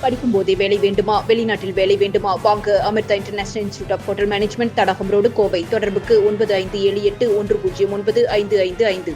படிக்கும் போதே வேலை வேண்டுமா? வெளிநாட்டில் வேலை வேண்டுமா? வாங்க Amrita international institute of hotel management, Thadagam road, Kovai. தொடர்புக்கு 9578109555.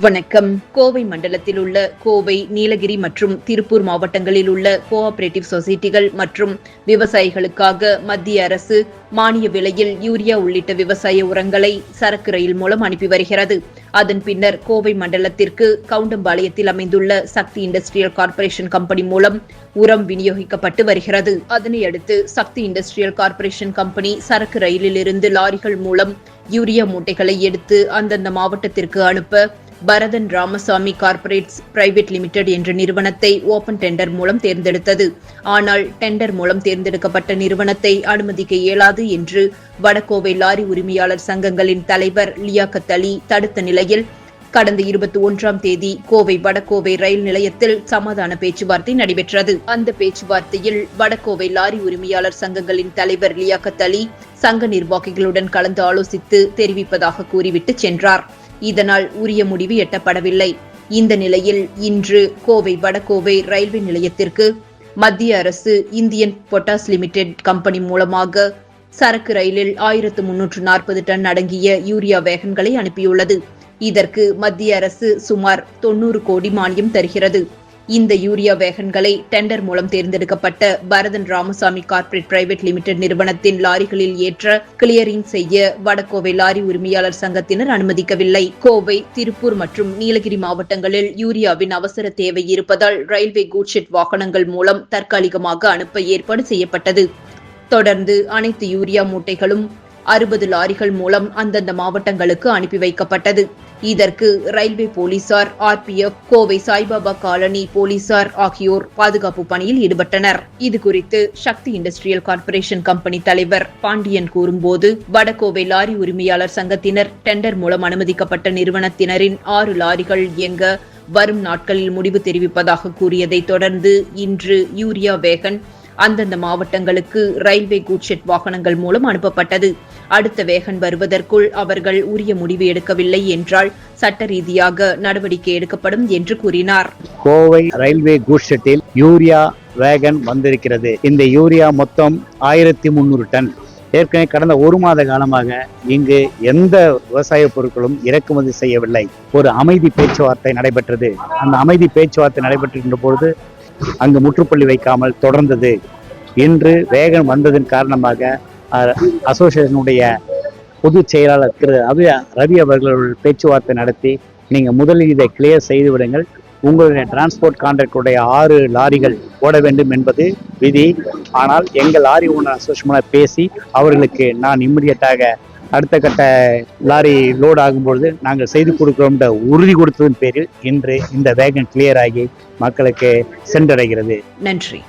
வணக்கம். கோவை மண்டலத்தில் உள்ள கோவை, நீலகிரி மற்றும் திருப்பூர் மாவட்டங்களில் உள்ள கோஆபரேட்டிவ் சொசைட்டிகள் மற்றும் விவசாயிகளுக்காக மத்திய அரசு மானிய விலையில் யூரியா உள்ளிட்ட விவசாய உரங்களை சரக்கு ரயில் மூலம் அனுப்பி வருகிறது. அதன் பின்னர் கோவை மண்டலத்திற்கு கவுண்டம்பாளையத்தில் அமைந்துள்ள சக்தி இண்டஸ்ட்ரியல் கார்ப்பரேஷன் கம்பெனி மூலம் உரம் விநியோகிக்கப்பட்டு வருகிறது. அதனையடுத்து சக்தி இண்டஸ்ட்ரியல் கார்ப்பரேஷன் கம்பெனி சரக்கு ரயிலில் இருந்து லாரிகள் மூலம் யூரியா மூட்டைகளை எடுத்து அந்தந்த மாவட்டத்திற்கு அனுப்ப Bharathan Ramasamy corporates private limited என்ற நிறுவனத்தை ஓபன் டெண்டர் மூலம் தேர்ந்தெடுத்தது. ஆனால் டெண்டர் மூலம் தேர்ந்தெடுக்கப்பட்ட நிறுவனத்தை அனுமதிக்க இயலாது என்று வடகோவை லாரி உரிமையாளர் சங்கங்களின் தலைவர் லியாக்கத் அலி தடுத்த நிலையில் கடந்த 21ஆம் தேதி கோவை வடகோவை ரயில் நிலையத்தில் சமாதான பேச்சுவார்த்தை நடைபெற்றது. அந்த பேச்சுவார்த்தையில் வடகோவை லாரி உரிமையாளர் சங்கங்களின் தலைவர் லியாக்கத் அலி சங்க நிர்வாகிகளுடன் கலந்து ஆலோசித்து தெரிவிப்பதாக கூறிவிட்டு சென்றார். இதனால் உரிய முடிவு எட்டப்படவில்லை. இந்த நிலையில் இன்று கோவை வடகோவை ரயில்வே நிலையத்திற்கு மத்திய அரசு இந்தியன் பொட்டாஸ் லிமிடெட் கம்பெனி மூலமாக சரக்கு ரயிலில் 1340 டன் அடங்கிய யூரியா வேகன்களை அனுப்பியுள்ளது. இதற்கு மத்திய அரசு சுமார் 90 கோடி மானியம் தருகிறது. இந்த யூரியா வேகன்களை டெண்டர் மூலம் தேர்ந்தெடுக்கப்பட்ட Bharathan Ramasamy corporate private limited நிறுவனத்தின் லாரிகளில் ஏற்ற கிளியரிங் செய்ய வடகோவை லாரி உரிமையாளர் சங்கத்தினர் அனுமதிக்கவில்லை. கோவை, திருப்பூர் மற்றும் நீலகிரி மாவட்டங்களில் யூரியாவின் அவசர தேவை இருப்பதால் ரயில்வே கூட்ஷெட் வாகனங்கள் மூலம் தற்காலிகமாக அனுப்ப ஏற்பாடு செய்யப்பட்டது. தொடர்ந்து அனைத்து யூரியா மூட்டைகளும் 60 லாரிகள் மூலம் அந்தந்த மாவட்டங்களுக்கு அனுப்பி வைக்கப்பட்டது. இதற்கு ரயில்வே போலீசார், RPF, கோவை சாய்பாபா காலனி போலீசார் ஆகியோர் பாதுகாப்பு பணியில் ஈடுபட்டனர். இதுகுறித்து சக்தி இண்டஸ்ட்ரியல் கார்ப்பரேஷன் கம்பெனி தலைவர் பாண்டியன் கூறும்போது, வடகோவை லாரி உரிமையாளர் சங்கத்தினர் டெண்டர் மூலம் அனுமதிக்கப்பட்ட நிறுவனத்தினரின் 6 லாரிகள் இயங்க வரும் நாட்களில் முடிவு தெரிவிப்பதாக கூறியதை தொடர்ந்து இன்று யூரியா வேகன் அந்தந்த மாவட்டங்களுக்கு ரயில்வே கூட்ஷெட் வாகனங்கள் மூலம் அனுப்பப்பட்டது. அடுத்த வேகன் வருவதற்குள் அவர்கள் உரிய முடிவு எடுக்கவில்லை என்றால் சட்ட ரீதியாக நடவடிக்கை எடுக்கப்படும் என்று கூறினார். கோவை ரயில்வே கூட்ஷெட்டில் யூரியா வேகன் வந்திருக்கிறது. இந்த யூரியா மொத்தம் 1300 டன். ஏற்கனவே கடந்த 1 மாத காலமாக இங்கு எந்த விவசாய பொருட்களும் இறக்குமதி செய்யவில்லை. ஒரு அமைதி பேச்சுவார்த்தை நடைபெற்றது. அந்த அமைதி பேச்சுவார்த்தை நடைபெற்றிருந்த பொழுது அங்கு முற்றுப்புள்ளி வைக்காமல் தொடர்ந்தது. இன்று வேகன் வந்ததன் காரணமாக அசோசியேஷனுடைய பொதுச் செயலாளர் திரு ரவி அவர்கள் பேச்சுவார்த்தை நடத்தி, நீங்கள் முதலில் இதை கிளியர் செய்து விடுங்கள், உங்களுடைய டிரான்ஸ்போர்ட் கான்ட்ராக்டுடைய 6 லாரிகள் ஓட வேண்டும் என்பது விதி. ஆனால் எங்கள் லாரி ஓனர் அசோசியேஷன் பேசி அவர்களுக்கு நான் இம்மிடியட்டாக அடுத்த கட்ட லாரி லோட் ஆகும்பொழுது நாங்கள் செய்து கொடுக்கிறோம் என்ற உறுதி கொடுத்ததன் பேரில் இன்று இந்த வேகன் கிளியர் ஆகி மக்களுக்கு சென்றடைகிறது. நன்றி.